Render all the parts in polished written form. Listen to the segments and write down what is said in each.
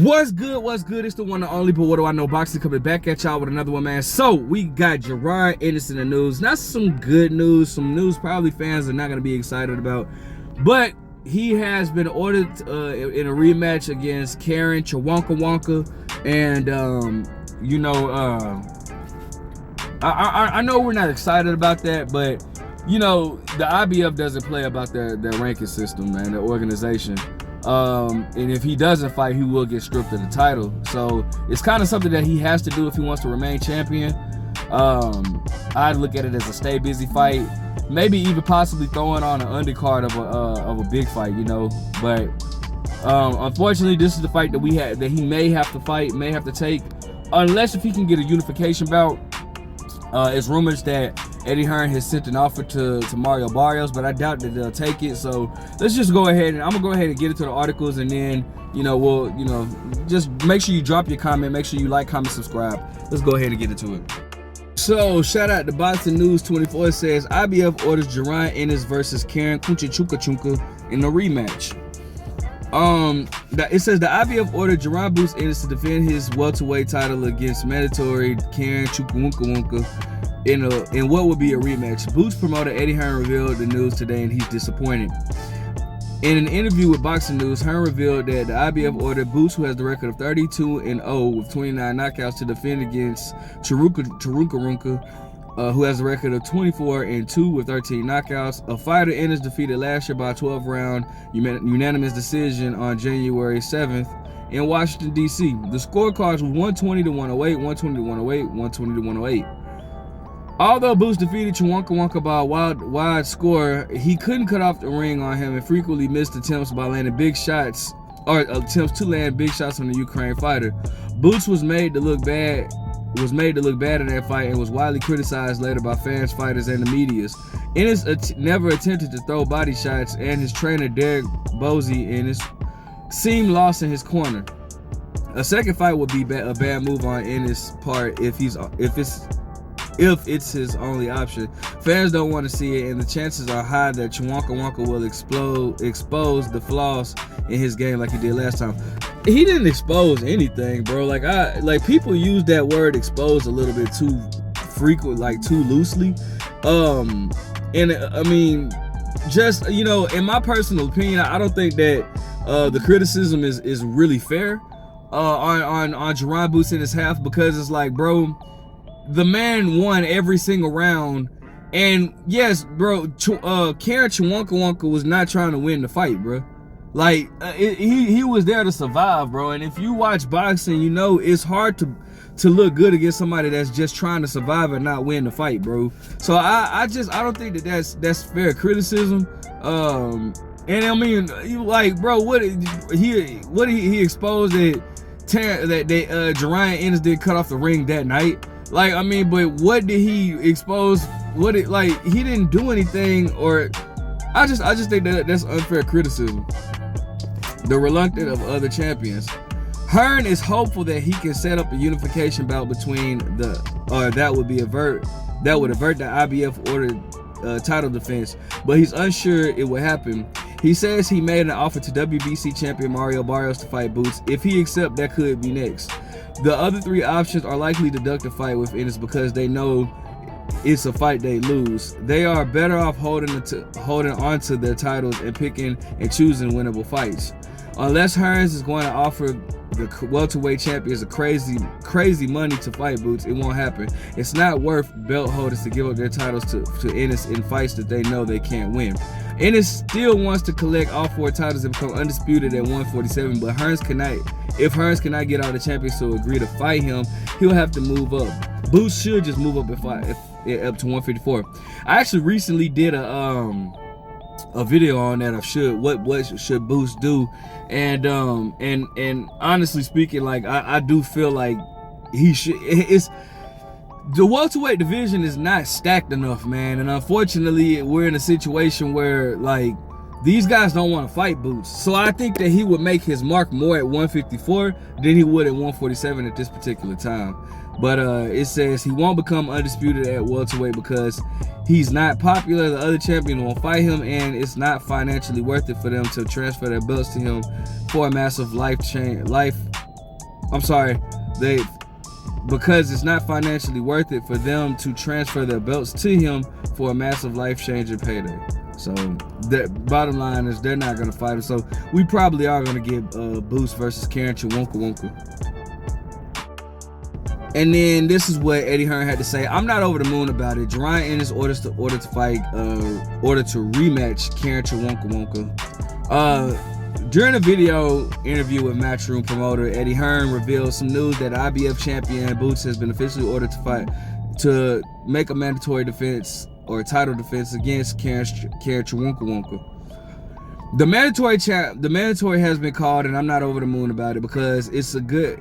What's good? What's good? It's the one and only, but what do I know? Boxing coming back at y'all with another one, man. So we got Jaron Ennis in the news. Not some good news, some news probably fans are not going to be excited about, but he has been ordered in a rematch against Karen Chukhadzhian, and I know we're not excited about that, but you know the IBF doesn't play about their ranking system, man, their organization. And if he doesn't fight, he will get stripped of the title. So it's kind of something that he has to do if he wants to remain champion. I'd look at it as a stay busy fight, maybe even possibly throwing on an undercard of a big fight, you know. But unfortunately, this is the fight that he may have to take, unless if he can get a unification bout. It's rumors that Eddie Hearn has sent an offer to Mario Barrios, but I doubt that they'll take it. So let's just go ahead and I'm gonna go ahead and get into the articles, and then we'll just make sure you drop your comment, make sure you like, comment, subscribe. Let's go ahead and get into it. So shout out to Boxing News 24. It says IBF orders Jaron Ennis versus Karen Chukhadzhian in a rematch. It says the IBF ordered Jaron Boots Ennis to defend his welterweight title against mandatory Karen Chukhadzhian in what would be a rematch. Boots promoter Eddie Hearn revealed the news today, and he's disappointed. In an interview with Boxing News, Hearn revealed that the IBF ordered Boots, who has the record of 32-0 with 29 knockouts, to defend against Chukhadzhian, who has a record of 24-2 with 13 knockouts. A fighter Ennis defeated last year by a 12-round unanimous decision on January 7th in Washington, D.C. The scorecards were 120-108, 120-108, 120-108. Although Boots defeated Chukhadzhian by a wide score, he couldn't cut off the ring on him and frequently missed attempts by landing big shots, or attempts to land big shots on the Ukraine fighter. Boots was made to look bad in that fight and was widely criticized later by fans, fighters, and the media. Ennis never attempted to throw body shots, and his trainer Derek Bosey Ennis seemed lost in his corner. A second fight would be a bad move on Ennis' part if it's his only option. Fans don't want to see it, and the chances are high that Chukhadzhian will expose the flaws in his game like he did last time. He didn't expose anything, bro. Like people use that word expose a little bit too frequent, like too loosely. And I mean, just in my personal opinion, I don't think that the criticism is really fair on Jaron Boots in his half, because it's like, bro, the man won every single round, and yes, bro, Karen Chukhadzhian was not trying to win the fight, bro. Like he was there to survive, bro. And if you watch boxing, it's hard to look good against somebody that's just trying to survive and not win the fight, bro. So I don't think that's fair criticism. And I mean, like, bro, what he exposed that Jaron Ennis did cut off the ring that night. Like, I mean, but what did he expose? He didn't do anything, or I just think that's unfair criticism. The reluctant of other champions. Hearn is hopeful that he can set up a unification bout between that would avert the IBF ordered title defense, but he's unsure it will happen. He says he made an offer to WBC champion Mario Barrios to fight Boots. If he accepts, that could be next. The other three options are likely to duck the fight with Ennis because they know it's a fight they lose. They are better off holding on to their titles and picking and choosing winnable fights. Unless Hearns is going to offer the welterweight champions a crazy money to fight Boots, it won't happen. It's not worth belt holders to give up their titles to Ennis in fights that they know they can't win. Ennis still wants to collect all 4 titles and become undisputed at 147, but if Hearns cannot get all the champions to agree to fight him, he'll have to move up. Boots should just move up up to 154. I actually recently did a video on that of what should Boots do, and honestly speaking, like I do feel like he should. The welterweight division is not stacked enough, man, and unfortunately we're in a situation where like these guys don't want to fight Boots. So I think that he would make his mark more at 154 than he would at 147 at this particular time. But it says he won't become undisputed at welterweight because he's not popular. The other champion won't fight him, and it's not financially worth it for them to transfer their belts to him for a massive life I'm sorry, because it's not financially worth it for them to transfer their belts to him for a massive life-changing payday. So the bottom line is they're not going to fight him. So we probably are going to get Boots versus Karen Chukhadzhian. And then this is what Eddie Hearn had to say. I'm not over the moon about it. Jaron Ennis ordered to rematch Karen Chukhadzhian. During a video interview with Matchroom promoter Eddie Hearn revealed some news that IBF champion Boots has been officially ordered to make a mandatory defense or title defense against Karen Chukhadzhian. The mandatory has been called, and I'm not over the moon about it because it's a good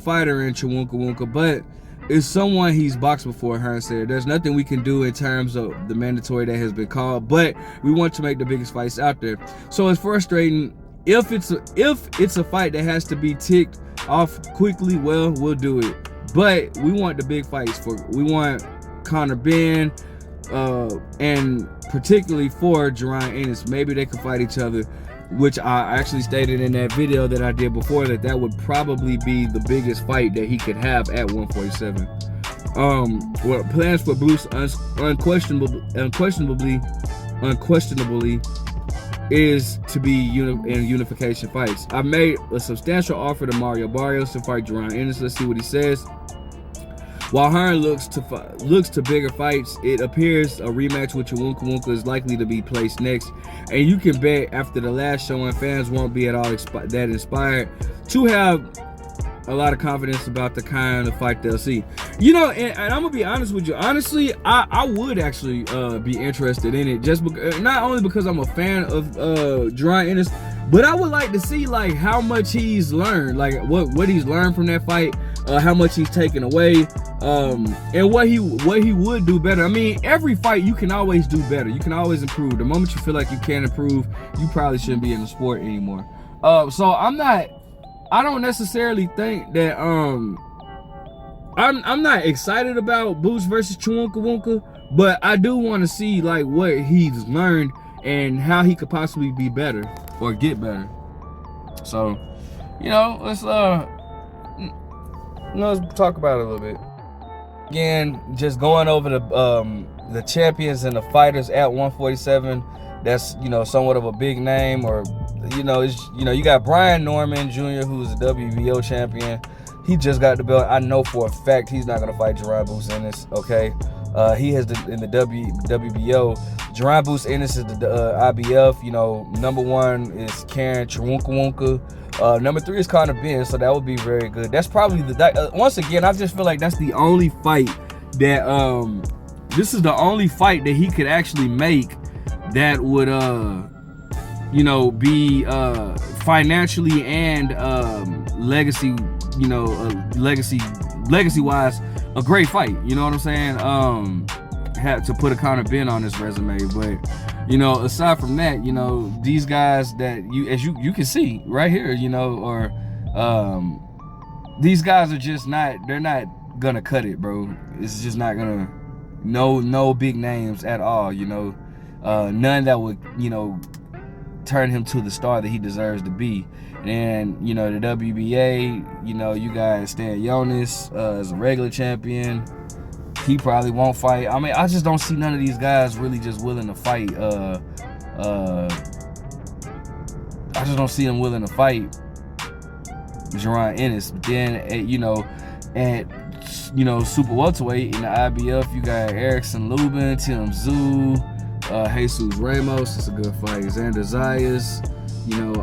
fighter in Chukhadzhian, but it's someone he's boxed before. Hearn said there's nothing we can do in terms of the mandatory that has been called, but we want to make the biggest fights out there. So it's frustrating. If it's a fight that has to be ticked off quickly, well, we'll do it. But we want the big fights. We want Conor Ben, and particularly for Jaron Ennis. Maybe they could fight each other, which I actually stated in that video that I did before that would probably be the biggest fight that he could have at 147. Well, plans for Bruce unquestionably is to be in unification fights. I made a substantial offer to Mario Barrios to fight Jaron Ennis. Let's see what he says. While Hearn looks to bigger fights, it appears a rematch with Chukhadzhian is likely to be placed next. And you can bet after the last showing, fans won't be at all that inspired to have a lot of confidence about the kind of fight they'll see. You know, and I'm gonna be honest with you. Honestly, I would actually be interested in it, just not only because I'm a fan of Jaron Ennis, but I would like to see like how much he's learned, like what he's learned from that fight, how much he's taken away, and what he would do better. I mean, every fight you can always do better. You can always improve. The moment you feel like you can't improve, you probably shouldn't be in the sport anymore. So I don't necessarily think that I'm not excited about Boots versus Chukhadzhian, but I do want to see like what he's learned and how he could possibly be better or get better. So, you know, let's talk about it a little bit. Again, just going over the champions and the fighters at 147. That's, you know, somewhat of a big name, or you got Brian Norman Jr., who's a WBO champion. He just got the belt. I know for a fact he's not gonna fight Jaron Boots Ennis. Okay, he has in the WBO. Jaron Boots Ennis is the IBF. You know, number 1 is Karen Chukhadzhian. Number 3 is Conor Ben. So that would be very good. That's probably once again, I just feel like that's the only fight that this is the only fight that he could actually make that would be financially and legacy wise a great fight. You know what I'm saying? Had to put a Conor Ben on his resume, but you know, aside from that, you know, these guys that you can see right here, you know, or these guys are just they're not gonna cut it, bro. It's just not gonna no big names at all, you know. None that would, you know, turn him to the star that he deserves to be. And, you know, the WBA, you know, you got Stan Jonas as a regular champion. He probably won't fight. I mean, I just don't see none of these guys really just willing to fight. I just don't see them willing to fight Jaron Ennis. But then, at super welterweight in the IBF, you got Erickson Lubin, Tim Tszyu, Jesus Ramos. It's a good fight. Xander Zayas. You know,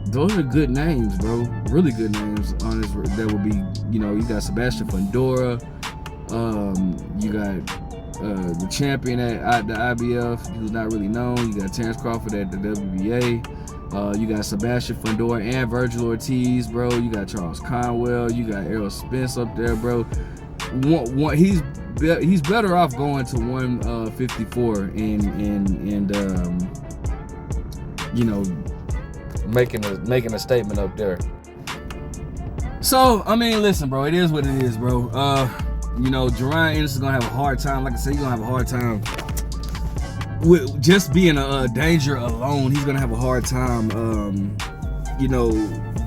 those are good names, bro. Really good names on this. That would be, you know, you got Sebastian Fundora. You got the champion at the IBF, who's not really known. You got Terrence Crawford at the WBA. You got Sebastian Fundora and Virgil Ortiz, bro. You got Charles Conwell. You got Errol Spence up there, bro. He's better off going to 154 and you know, making a statement up there. So I mean, listen, bro, it is what it is, bro. You know, Jaron Ennis is gonna have a hard time. Like I said, he's gonna have a hard time with just being a danger alone. He's gonna have a hard time you know,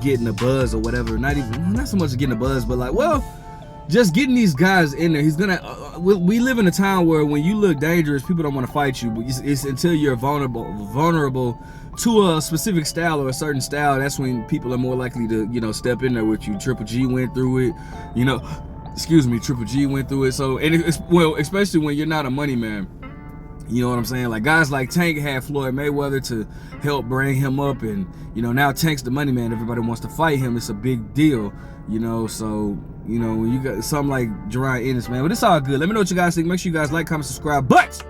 getting a buzz or whatever. Not so much getting a buzz, but like, well, just getting these guys in there. He's gonna. We live in a time where when you look dangerous, people don't want to fight you. But it's until you're vulnerable to a specific style or a certain style. That's when people are more likely to, you know, step in there with you. Triple G went through it. You know, Triple G went through it. So, and especially when you're not a money man. You know what I'm saying? Like guys like Tank had Floyd Mayweather to help bring him up, and you know now Tank's the money man. Everybody wants to fight him. It's a big deal, you know. So you know when you got something like Jaron Ennis, man. But it's all good. Let me know what you guys think. Make sure you guys like, comment, subscribe. But